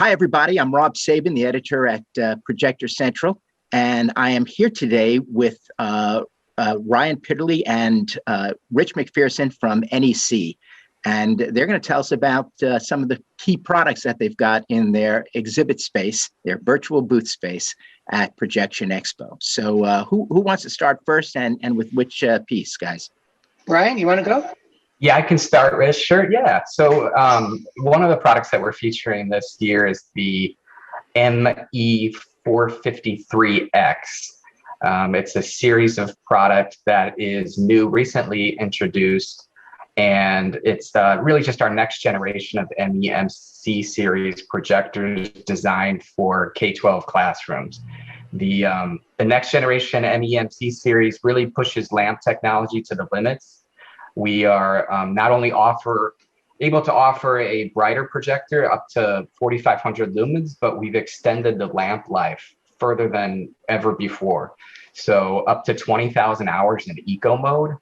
Hi, everybody. I'm Rob Sabin, the editor at ProjectorCentral, and I am here today with Ryan Pitterle and Rich McPherson from NEC. And they're going to tell us about some of the key products that they've got in their exhibit space, their virtual booth space at ProjectionExpo. So who wants to start first and with which piece, guys? Ryan, you want to go? Yeah, I can start, Rich. Sure, yeah. So one of the products that we're featuring this year is the ME453X. It's a series of product that is new, recently introduced, and it's really just our next generation of MEMC series projectors designed for K-12 classrooms. The next generation MEMC series really pushes lamp technology to the limits. We are not only able to offer a brighter projector up to 4,500 lumens, but we've extended the lamp life further than ever before. So up to 20,000 hours in eco mode.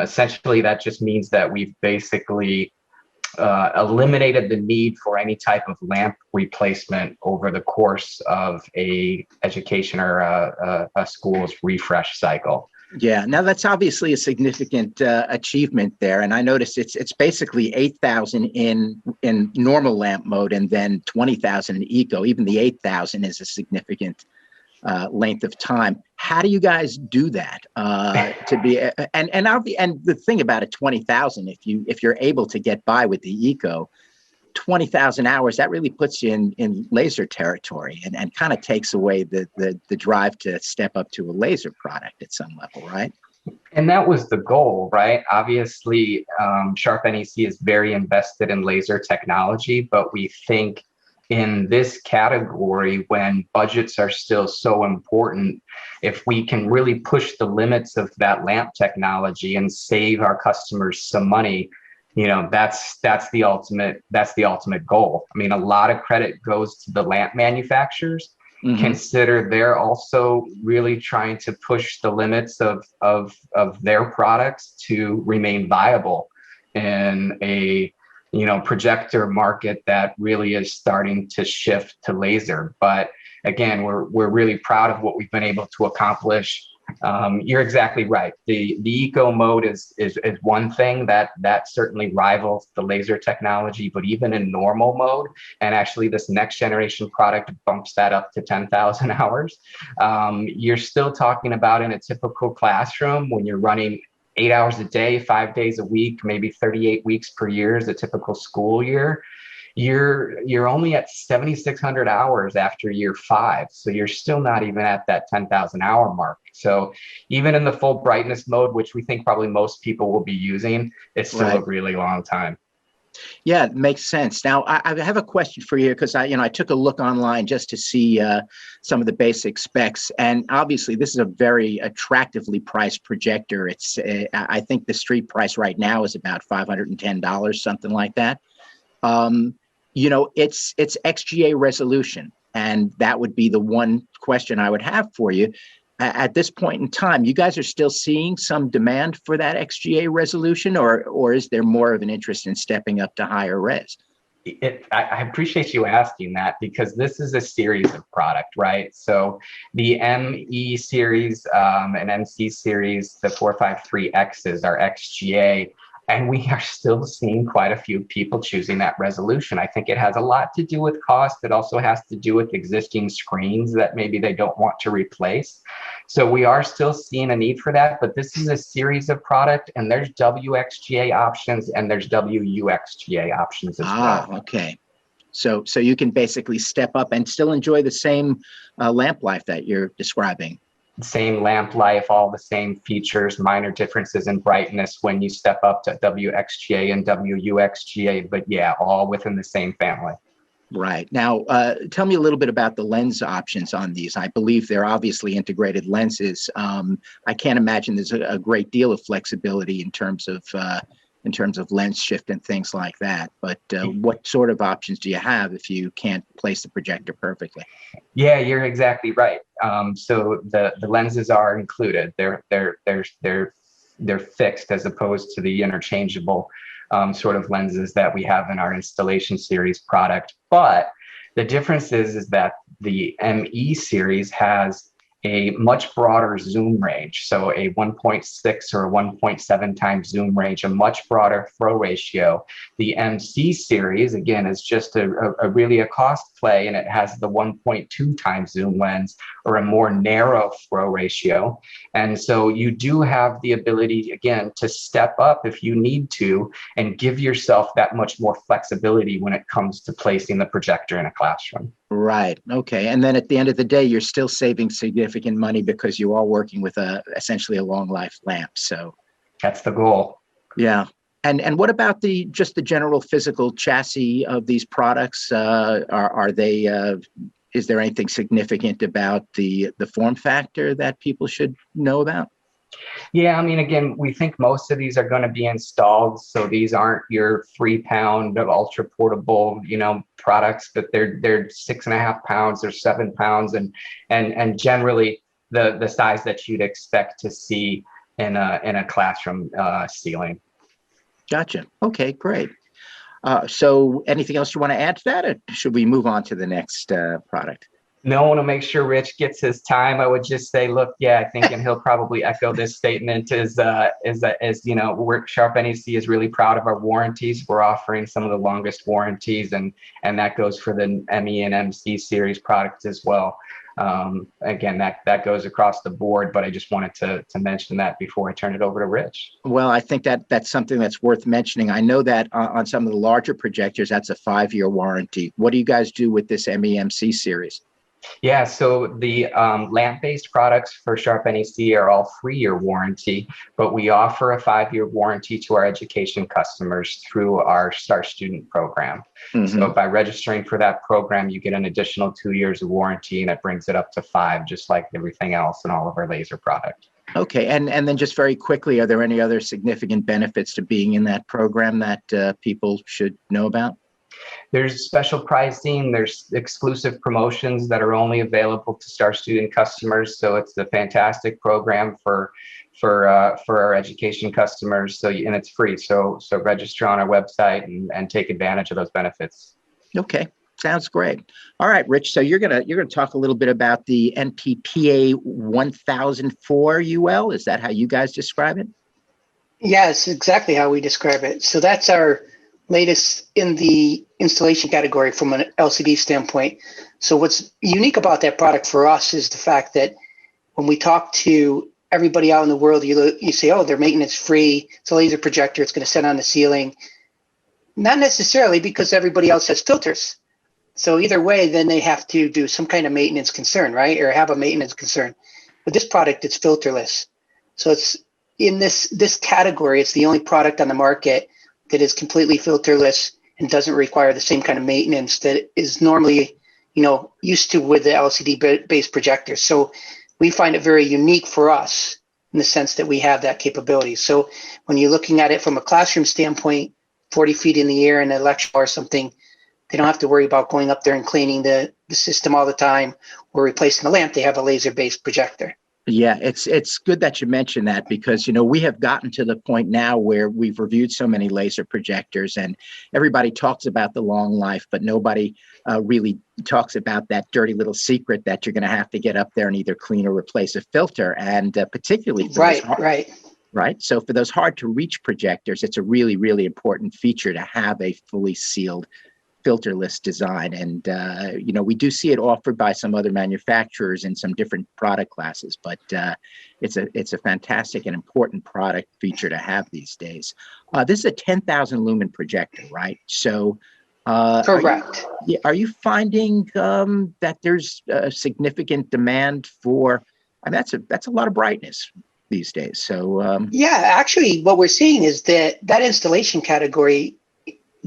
Essentially, that just means that we've basically eliminated the need for any type of lamp replacement over the course of a education or a school's refresh cycle. Yeah, now that's obviously a significant achievement there, and I noticed it's basically 8,000 in normal lamp mode and then 20,000 in eco. Even the 8,000 is a significant length of time. How do you guys do that to be and the thing about it, 20,000, if you're able to get by with the eco, 20,000 hours, that really puts you in laser territory and kind of takes away the drive to step up to a laser product at some level, right? And that was the goal, right? Obviously, Sharp NEC is very invested in laser technology, but we think in this category, when budgets are still so important, if we can really push the limits of that lamp technology and save our customers some money, you know, that's the ultimate goal. I mean, a lot of credit goes to the lamp manufacturers. Mm-hmm. Consider they're also really trying to push the limits of their products to remain viable in a projector market that really is starting to shift to laser. But again, we're really proud of what we've been able to accomplish. You're exactly right. The eco mode is one thing that certainly rivals the laser technology, but even in normal mode, and actually this next generation product bumps that up to 10,000 hours. You're still talking about in a typical classroom when you're running 8 hours a day, 5 days a week, maybe 38 weeks per year is a typical school year. You're only at 7,600 hours after year 5. So you're still not even at that 10,000 hour mark. So even in the full brightness mode, which we think probably most people will be using, it's still a really long time. Yeah, it makes sense. Now, I have a question for you because I took a look online just to see some of the basic specs, and obviously this is a very attractively priced projector. It's I think the street price right now is about $510, something like that. It's XGA resolution, and that would be the one question I would have for you. At this point in time, you guys are still seeing some demand for that XGA resolution, or is there more of an interest in stepping up to higher res? I appreciate you asking that, because this is a series of product, right? So the ME series and MC series, the 453Xs are XGA. And we are still seeing quite a few people choosing that resolution. I think it has a lot to do with cost. It also has to do with existing screens that maybe they don't want to replace. So we are still seeing a need for that, but this is a series of product, and there's WXGA options and there's WUXGA options as well. Okay. So you can basically step up and still enjoy the same lamp life that you're describing. Same lamp life, all the same features, minor differences in brightness when you step up to WXGA and WUXGA, but yeah, all within the same family. Right. Now, tell me a little bit about the lens options on these. I believe they're obviously integrated lenses. I can't imagine there's a great deal of flexibility in terms of lens shift and things like that. But what sort of options do you have if you can't place the projector perfectly? Yeah, you're exactly right. So the lenses are included. They're fixed as opposed to the interchangeable sort of lenses that we have in our installation series product. But The difference is that the ME series has a much broader zoom range. So a 1.6 or 1.7 times zoom range, a much broader throw ratio. The MC series, again, is just a really a cost play, and it has the 1.2 times zoom lens, or a more narrow throw ratio. And so you do have the ability, again, to step up if you need to and give yourself that much more flexibility when it comes to placing the projector in a classroom. Right. Okay. And then at the end of the day, you're still saving significant money because you are working with essentially a long life lamp. So that's the goal. Yeah. And what about just the general physical chassis of these products? Are they? Is there anything significant about the form factor that people should know about? Yeah, I mean, again, we think most of these are going to be installed. So these aren't your 3-pound ultra portable, products, but they're 6.5 pounds or 7 pounds, and generally the size that you'd expect to see in a classroom ceiling. Gotcha. Okay, great. So anything else you want to add to that, or should we move on to the next product? No, I want to make sure Rich gets his time. I would just say, look, yeah, I think, and he'll probably echo this statement, is Sharp NEC is really proud of our warranties. We're offering some of the longest warranties, and that goes for the ME and MC series products as well. Again, that goes across the board, but I just wanted to mention that before I turn it over to Rich. Well, I think that's something that's worth mentioning. I know that on some of the larger projectors, that's a 5-year warranty. What do you guys do with this MEMC series? Yeah, so the lamp-based products for Sharp NEC are all 3-year warranty, but we offer a 5-year warranty to our education customers through our Star Student program. Mm-hmm. So by registering for that program, you get an additional 2 years of warranty, and it brings it up to 5, just like everything else in all of our laser product. Okay, and then just very quickly, are there any other significant benefits to being in that program that people should know about? There's special pricing, there's exclusive promotions that are only available to Star Student customers. So it's a fantastic program for our education customers. And it's free. So register on our website and take advantage of those benefits. Okay, sounds great. All right, Rich. So you're gonna talk a little bit about the NPPA 1004 UL. Is that how you guys describe it? Yes, exactly how we describe it. So that's our latest in the installation category from an LCD standpoint. So what's unique about that product for us is the fact that when we talk to everybody out in the world, you say, oh, they're maintenance free. It's a laser projector. It's going to sit on the ceiling. Not necessarily, because everybody else has filters. So either way, then they have to do some kind of maintenance concern, right? Or have a maintenance concern. But this product, it's filterless. So it's in this category, it's the only product on the market that is completely filterless and doesn't require the same kind of maintenance that is normally, used to with the LCD-based projectors. So we find it very unique for us in the sense that we have that capability. So when you're looking at it from a classroom standpoint, 40 feet in the air in a lecture or something, they don't have to worry about going up there and cleaning the system all the time or replacing the lamp. They have a laser-based projector. Yeah, it's good that you mentioned that, because, we have gotten to the point now where we've reviewed so many laser projectors and everybody talks about the long life, but nobody really talks about that dirty little secret that you're going to have to get up there and either clean or replace a filter. And particularly for right. So for those hard to reach projectors, it's a really, really important feature to have a fully sealed filterless design. And, we do see it offered by some other manufacturers in some different product classes, but it's a fantastic and important product feature to have these days. This is a 10,000 lumen projector, right? So correct. Are you finding that there's a significant demand for, that's a lot of brightness these days. So yeah, actually what we're seeing is that installation category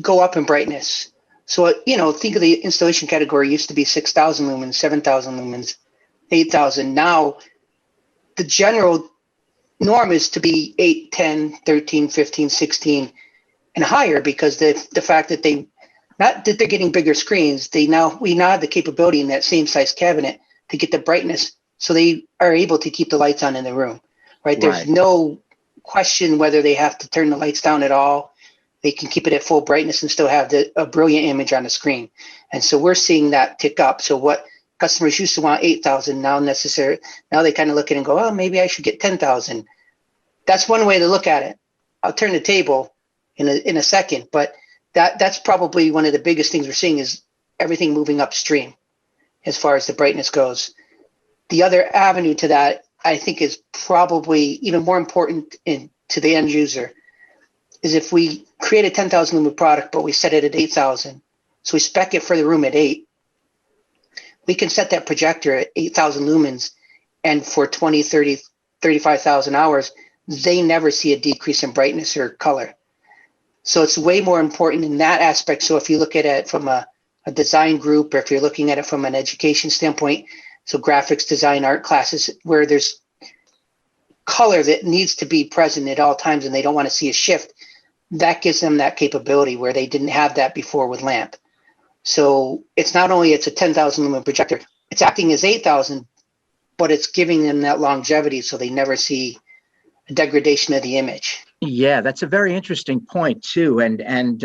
go up in brightness. So, think of the installation category used to be 6,000 lumens, 7,000 lumens, 8,000. Now, the general norm is to be 8, 10, 13, 15, 16 and higher, because the fact that not that they're getting bigger screens, we now have the capability in that same size cabinet to get the brightness so they are able to keep the lights on in the room, right? There's no question whether they have to turn the lights down at all. they can keep it at full brightness and still have a brilliant image on the screen. And so we're seeing that tick up. So what customers used to want 8,000 now they kind of look at it and go, oh, maybe I should get 10,000. That's one way to look at it. I'll turn the table in a second, but that's probably one of the biggest things we're seeing is everything moving upstream as far as the brightness goes. The other avenue to that, I think, is probably even more important to the end user, is if we create a 10,000 lumen product, but we set it at 8,000. So we spec it for the room at 8. We can set that projector at 8,000 lumens, and for 20, 30, 35,000 hours, they never see a decrease in brightness or color. So it's way more important in that aspect. So if you look at it from a design group, or if you're looking at it from an education standpoint, so graphics design, art classes, where there's color that needs to be present at all times and they don't want to see a shift, that gives them that capability where they didn't have that before with lamp. So it's not only it's a 10,000 lumen projector, it's acting as 8,000, but it's giving them that longevity so they never see a degradation of the image. Yeah, that's a very interesting point too. And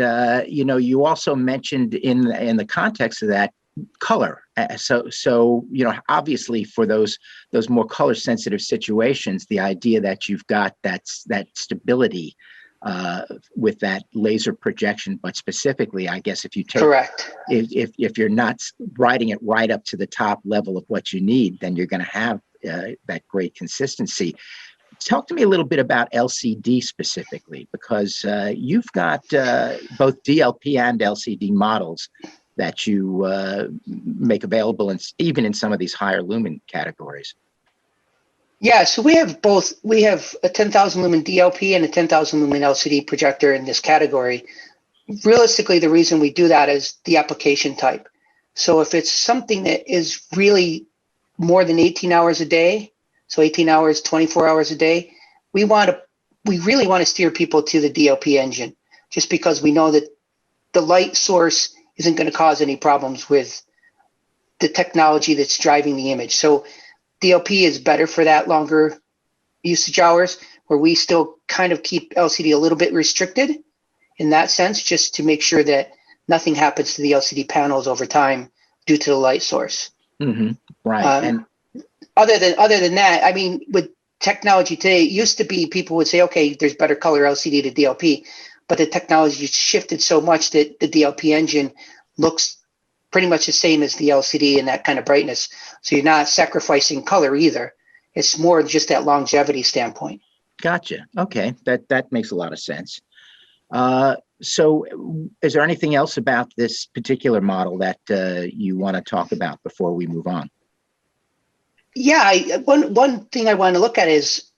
you also mentioned in the context of that color. So obviously for those more color sensitive situations, the idea that you've got that stability with that laser projection, but specifically, I guess if you take correct, if you're not writing it right up to the top level of what you need, then you're going to have that great consistency. Talk to me a little bit about LCD specifically, because you've got both DLP and LCD models that you make available, even in some of these higher lumen categories. Yeah, so we have both. We have a 10,000 lumen DLP and a 10,000 lumen LCD projector in this category. Realistically, the reason we do that is the application type. So if it's something that is really more than 18 hours a day, so 18 hours, 24 hours a day, we really want to steer people to the DLP engine, just because we know that the light source isn't going to cause any problems with the technology that's driving the image. So DLP is better for that longer usage hours, where we still kind of keep LCD a little bit restricted in that sense, just to make sure that nothing happens to the LCD panels over time due to the light source. Mm-hmm. Right. And other than that, I mean, with technology today, it used to be people would say, okay, there's better color LCD to DLP, but the technology shifted so much that the DLP engine looks pretty much the same as the LCD and that kind of brightness. So you're not sacrificing color either. It's more just that longevity standpoint. Gotcha. Okay. That makes a lot of sense. So is there anything else about this particular model that you want to talk about before we move on? Yeah, one thing I want to look at is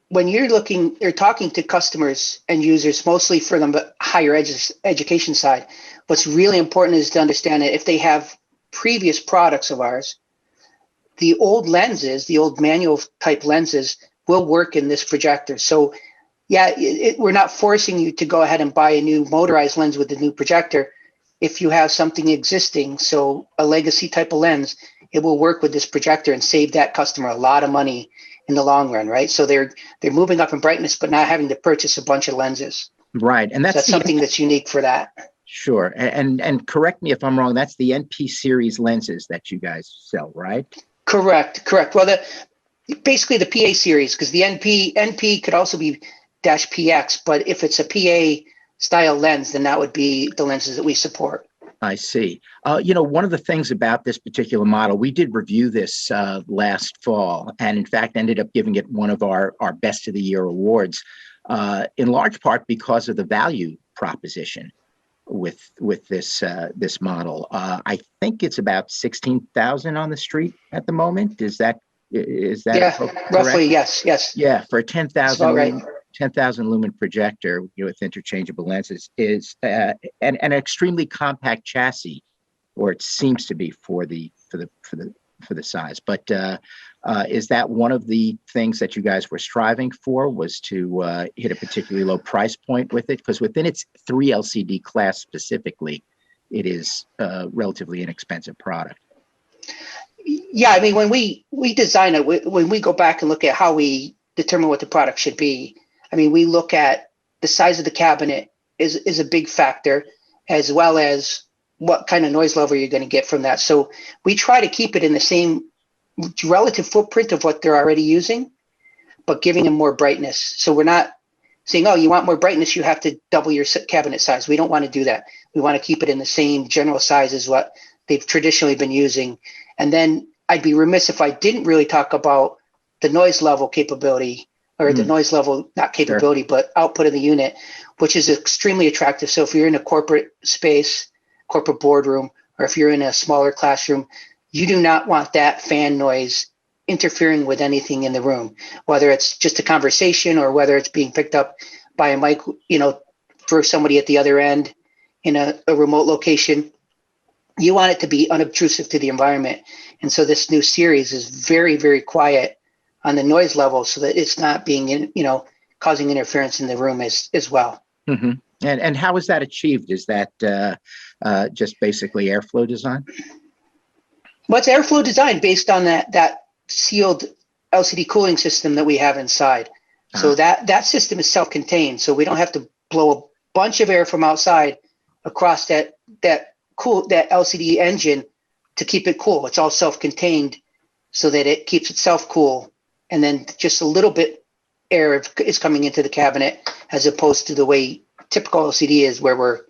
when you're talking to customers and users, mostly for the higher education side, what's really important is to understand that if they have previous products of ours, the old lenses, the old manual type lenses, will work in this projector. So yeah, we're not forcing you to go ahead and buy a new motorized lens with the new projector. If you have something existing, so a legacy type of lens, it will work with this projector and save that customer a lot of money in the long run, right? So they're moving up in brightness, but not having to purchase a bunch of lenses. Right, and that's something that's unique for that. Sure, and correct me if I'm wrong. That's the NP series lenses that you guys sell, right? Correct. Well, basically the PA series, because the NP could also be -PX, but if it's a PA style lens, then that would be the lenses that we support. I see. One of the things about this particular model, we did review this last fall, and in fact ended up giving it one of our Best of the Year awards, in large part because of the value proposition with this model. I think it's about 16,000 on the street at the moment. Is that correct? Roughly, yes. Yeah, for a 10,000 right. 10,000 lumen projector with interchangeable lenses is an extremely compact chassis, or it seems to be for the size. But is that one of the things that you guys were striving for, was to hit a particularly low price point with it? Because within its 3 LCD class specifically, it is a relatively inexpensive product. Yeah, I mean, when we design it, when we go back and look at how we determine what the product should be, I mean, we look at the size of the cabinet is a big factor, as well as what kind of noise level you're going to get from that. So we try to keep it in the same relative footprint of what they're already using, but giving them more brightness. So we're not saying, oh, you want more brightness, you have to double your cabinet size. We don't want to do that. We want to keep it in the same general size as what they've traditionally been using. And then I'd be remiss if I didn't really talk about the noise level capability, or the noise level, not capability, but output of the unit, which is extremely attractive. So if you're in a corporate space, corporate boardroom, or if you're in a smaller classroom, you do not want that fan noise interfering with anything in the room, whether it's just a conversation or whether it's being picked up by a mic, for somebody at the other end in a remote location. You want it to be unobtrusive to the environment. And so this new series is very, very quiet on the noise level, so that it's not being, causing interference in the room as well. Mm-hmm. And how is that achieved? Is that just basically airflow design? Well, it's airflow design based on that sealed LCD cooling system that we have inside. So that system is self-contained. So we don't have to blow a bunch of air from outside across that LCD engine to keep it cool. It's all self-contained so that it keeps itself cool. And then just a little bit air is coming into the cabinet, as opposed to the way typical LCD is, where we're,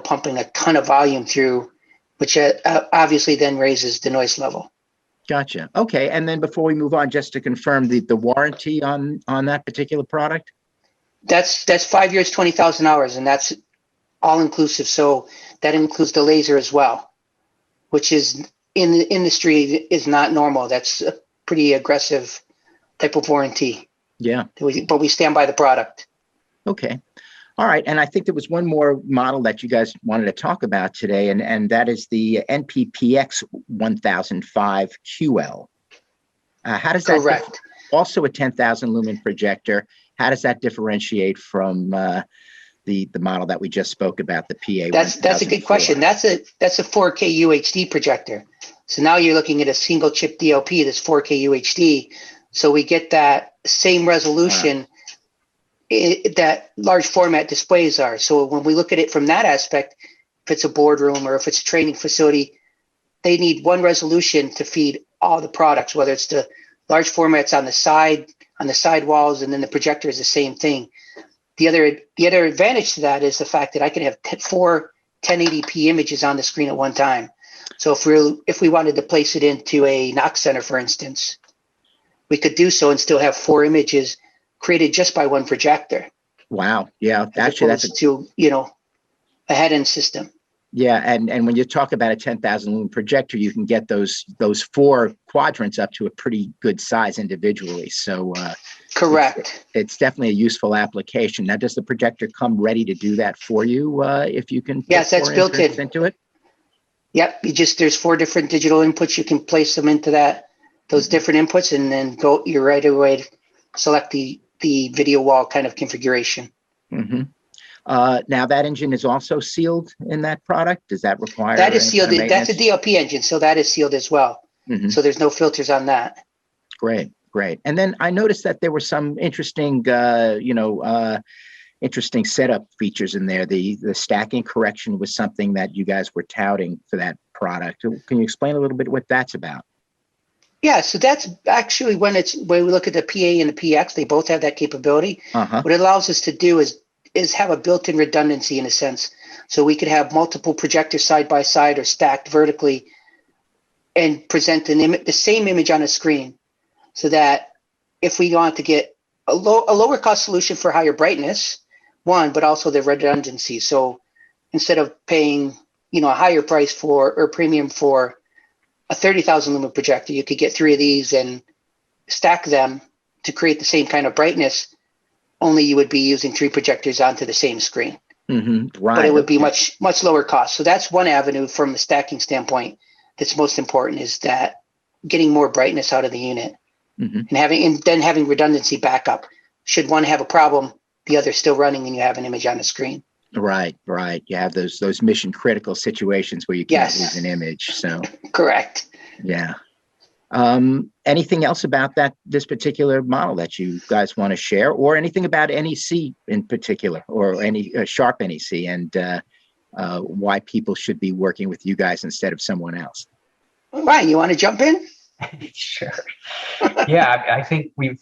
pumping a ton of volume through, which obviously then raises the noise level. Gotcha. Okay. And then before we move on, just to confirm the warranty on that particular product? That's 5 years, 20,000 hours, and that's all inclusive. So that includes the laser as well, which is in the industry is not normal. That's a pretty aggressive type of warranty. Yeah. But we stand by the product. Okay. All right. And I think there was one more model that you guys wanted to talk about today, and that is the NPPX 1005 QL. How does that Correct. Also a 10,000 lumen projector? How does that differentiate from the model that we just spoke about, the PA? That's a good question. That's a 4K UHD projector. So now you're looking at a single chip DLP that's 4K UHD. So we get that same resolution that large format displays are. So when we look at it from that aspect, if it's a boardroom or if it's a training facility, they need one resolution to feed all the products, whether it's the large formats on the side walls, and then the projector is the same thing. The other advantage to that is the fact that I can have four 1080p images on the screen at one time. So if we wanted to place it into a NOC center, for instance, we could do so and still have four images created just by one projector. Wow. Yeah. Actually, that's a head-end system. Yeah, and when you talk about a 10,000 lumen projector, you can get those four quadrants up to a pretty good size individually. So correct. It's definitely a useful application. Now, does the projector come ready to do that for you if you can? Yes, that's built into it. Yep. There's four different digital inputs. You can place them into those different inputs, and then you're right away to select the video wall kind of configuration. Mm-hmm. Now that engine is also sealed in that product. Does that require? That is sealed. That's a DLP engine, so that is sealed as well. Mm-hmm. So there's no filters on that. Great. And then I noticed that there were some interesting, interesting setup features in there. The stacking correction was something that you guys were touting for that product. Can you explain a little bit what that's about? Yeah, so that's actually when we look at the PA and the PX, they both have that capability. Uh-huh. What it allows us to do is have a built-in redundancy in a sense. So we could have multiple projectors side by side or stacked vertically and present the same image on a screen, so that if we want to get a lower cost solution for higher brightness, but also the redundancy. So instead of paying a higher price or premium for a 30,000 lumen projector, you could get three of these and stack them to create the same kind of brightness, only you would be using three projectors onto the same screen. Mm-hmm. Right. But it would be much lower cost. So that's one avenue from the stacking standpoint that's most important, is that getting more brightness out of the unit. Mm-hmm. and then having redundancy backup. Should one have a problem, the other's still running and you have an image on the screen. Right. You have those mission critical situations where you can't lose an image. So correct. Yeah. Anything else about this particular model that you guys want to share, or anything about NEC in particular, or any Sharp NEC, and why people should be working with you guys instead of someone else? Ryan, you want to jump in? Sure. Yeah, I think we've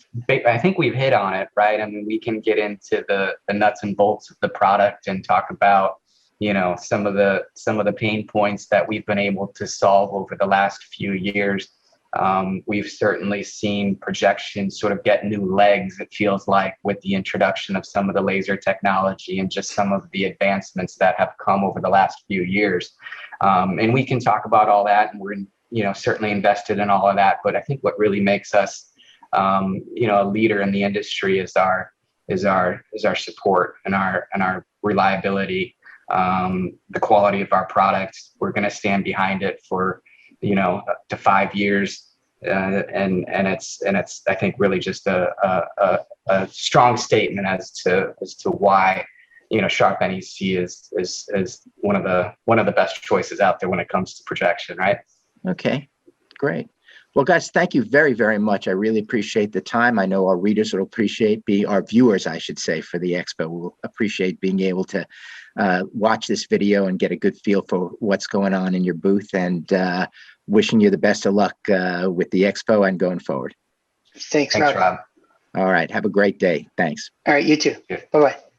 hit on it, right? I mean, we can get into the nuts and bolts of the product and talk about, some of the pain points that we've been able to solve over the last few years. We've certainly seen projection sort of get new legs, it feels like, with the introduction of some of the laser technology and just some of the advancements that have come over the last few years. And we can talk about all that, and we're certainly invested in all of that. But I think what really makes us, a leader in the industry is our support and our reliability, the quality of our products. We're going to stand behind it for up to 5 years, and it's I think really just a strong statement as to why Sharp NEC is one of the best choices out there when it comes to projection, right? Okay, great. Well, guys, thank you very, very much. I really appreciate the time. I know our readers will appreciate our viewers, I should say, for the expo will appreciate being able to watch this video and get a good feel for what's going on in your booth, and wishing you the best of luck with the expo and going forward. Thanks, Rob. All right. Have a great day. Thanks. All right. You too. Yeah. Bye-bye.